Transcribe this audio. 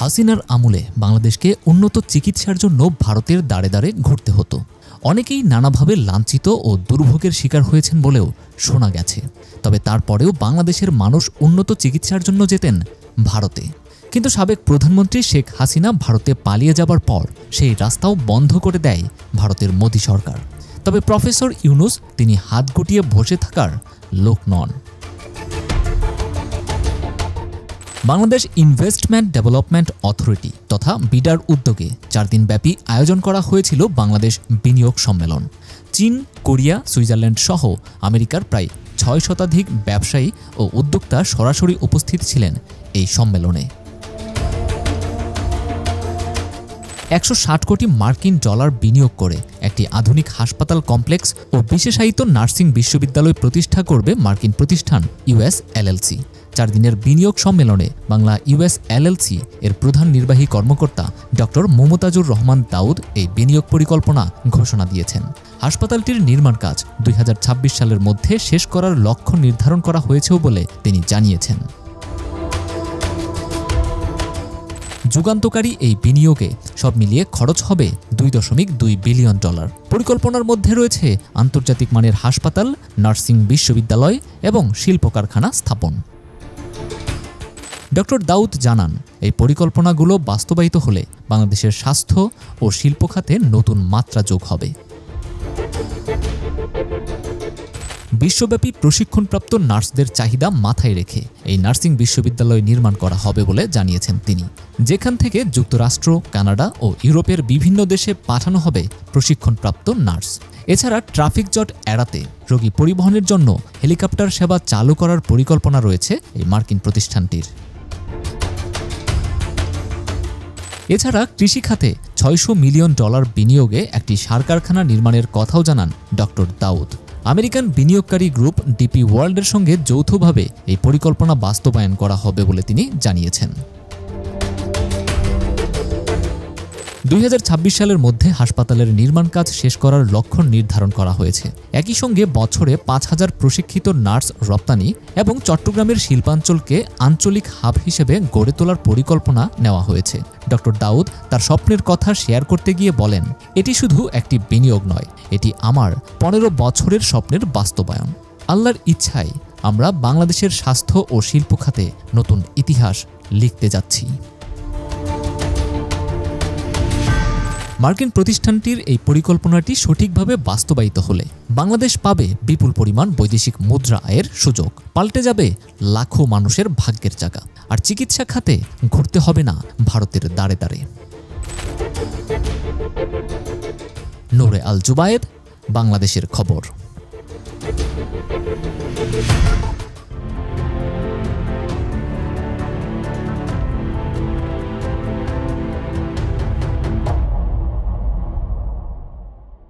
হাসিনার আমলে বাংলাদেশকে উন্নত চিকিৎসার জন্য ভারতের দাঁড়ে দাঁড়ে ঘুরতে হতো। অনেকেই নানাভাবে লাঞ্ছিত ও দুর্ভোগের শিকার হয়েছেন বলেও শোনা গেছে। তবে তারপরেও বাংলাদেশের মানুষ উন্নত চিকিৎসার জন্য যেতেন ভারতে। কিন্তু সাবেক প্রধানমন্ত্রী শেখ হাসিনা ভারতে পালিয়ে যাবার পর সেই রাস্তাও বন্ধ করে দেয় ভারতের মোদি সরকার। তবে প্রফেসর ইউনুস তিনি হাত গুটিয়ে বসে থাকার লোক নন। বাংলাদেশ ইনভেস্টমেন্ট ডেভেলপমেন্ট অথরিটি তথা বিডার উদ্যোগে 4 দিনব্যাপী আয়োজন করা হয়েছিল বাংলাদেশ বিনিয়োগ সম্মেলন। চীন, কোরিয়া, সুইজারল্যান্ড সহ আমেরিকার প্রায় 6 শতাধিক ব্যবসায়ী ও উদ্যোক্তা সরাসরি উপস্থিত ছিলেন এই সম্মেলনে। 160 কোটি মার্কিন ডলার বিনিয়োগ করে একটি আধুনিক হাসপাতাল কমপ্লেক্স ও বিশেষায়িত নার্সিং বিশ্ববিদ্যালয় প্রতিষ্ঠা করবে মার্কিন প্রতিষ্ঠান ইউএস এলএলসি। 4 দিনের বিনিয়োগ সম্মেলনে বাংলা ইউএস এলএলসি এর প্রধান নির্বাহী কর্মকর্তা ডক্টর মমতাজুর রহমান দাউদ এই বিনিয়োগ পরিকল্পনা ঘোষণা দিয়েছেন। হাসপাতালটির নির্মাণ কাজ 2026 সালের মধ্যে শেষ করার লক্ষ্য নির্ধারণ করা হয়েছেও বলে তিনি জানিয়েছেন। যুগান্তকারী এই বিনিয়োগে সব মিলিয়ে খরচ হবে $2.2 বিলিয়ন। পরিকল্পনার মধ্যে রয়েছে আন্তর্জাতিক মানের হাসপাতাল, নার্সিং বিশ্ববিদ্যালয় এবং শিল্প কারখানা স্থাপন। ডক্টর দাউদ জানান, এই পরিকল্পনাগুলো বাস্তবায়িত হলে বাংলাদেশের স্বাস্থ্য ও শিল্প খাতে নতুন মাত্রা যোগ হবে। বিশ্বব্যাপী প্রশিক্ষণপ্রাপ্ত নার্সদের চাহিদা মাথায় রেখে এই নার্সিং বিশ্ববিদ্যালয় নির্মাণ করা হবে বলে জানিয়েছেন তিনি, যেখান থেকে যুক্তরাষ্ট্র, কানাডা ও ইউরোপের বিভিন্ন দেশে পাঠানো হবে প্রশিক্ষণপ্রাপ্ত নার্স। এছাড়া ট্রাফিক জট এড়াতে রোগী পরিবহনের জন্য হেলিকপ্টার সেবা চালু করার পরিকল্পনা রয়েছে এই মার্কিন প্রতিষ্ঠানটির। এছাড়া কৃষি খাতে $600 মিলিয়ন বিনিয়োগে একটি সার কারখানা নির্মাণের কথাও জানান ডক্টর দাউদ। আমেরিকান বিনিয়োগকারী গ্রুপ ডিপি ওয়ার্ল্ডের সঙ্গে যৌথভাবে এই পরিকল্পনা বাস্তবায়ন করা হবে বলে তিনি জানিয়েছেন। 2026 সালের মধ্যে হাসপাতালের নির্মাণ কাজ শেষ করার লক্ষ্য নির্ধারণ করা হয়েছে। একই সঙ্গে বছরে 5000 প্রশিক্ষিত নার্স রপ্তানি এবং চট্টগ্রামের শিল্পাঞ্চলকে আঞ্চলিক হাব হিসেবে গড়ে তোলার পরিকল্পনা নেওয়া হয়েছে। ডক্টর দাউদ তার স্বপ্নের কথা শেয়ার করতে গিয়ে বলেন, এটি শুধু একটি বিনিয়োগ নয়, এটি আমার 15 বছরের স্বপ্নের বাস্তবায়ন। আল্লাহর ইচ্ছায় আমরা বাংলাদেশের স্বাস্থ্য ও শিল্প খাতে নতুন ইতিহাস লিখতে যাচ্ছি। মার্কিন প্রতিষ্ঠানটির এই পরিকল্পনাটি সঠিকভাবে বাস্তবায়িত হলে বাংলাদেশ পাবে বিপুল পরিমাণ বৈদেশিক মুদ্রা আয়ের সুযোগ, পাল্টে যাবে লাখো মানুষের ভাগ্যের চাকা, আর চিকিৎসা খাতে ঘুরতে হবে না ভারতের দাঁড়ে দাঁড়ে। নূরে আল জুবায়েদ, বাংলাদেশের খবর।